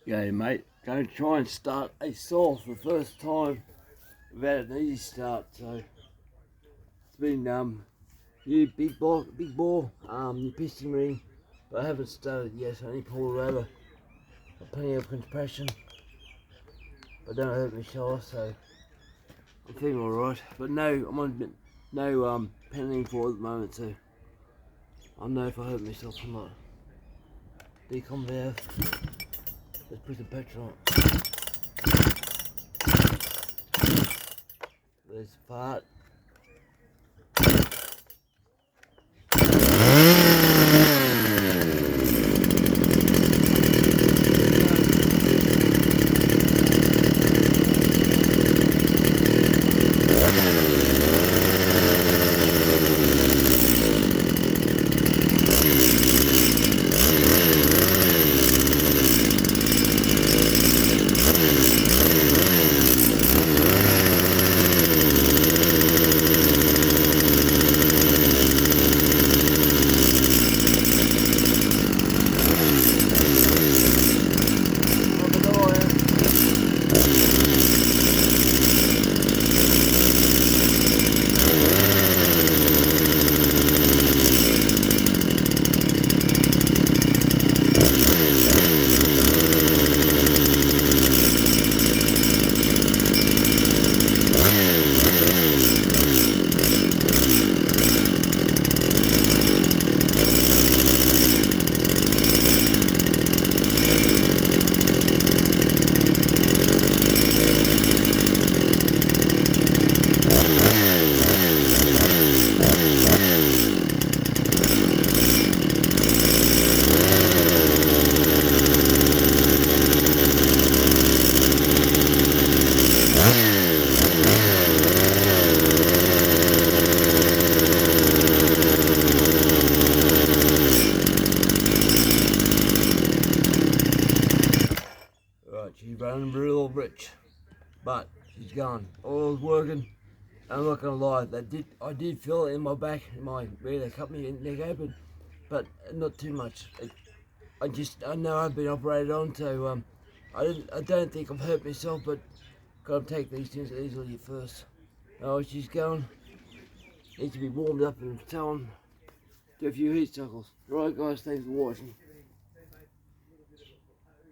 Yeah, mate. Going to try and start a saw for the first time without an easy start. So it's been new big bore, new piston ring, but I haven't started yet. I only pulled it over. Got plenty of compression, but don't hurt my shoulder, so I'm feeling alright. But no, I'm on no pending for at the moment, so I know if I hurt myself or not. Decom valve. Let's put some petrol on. There's the part. She's running real rich, but she's gone. All was working. I'm not gonna lie, I did feel it in my back, in my where they cut me neck open, but not too much. I know I've been operated on, so I don't think I've hurt myself, but gotta take these things easily at first. Oh, she's going. Needs to be warmed up and so on. Do a few heat cycles. Right, guys, thanks for watching.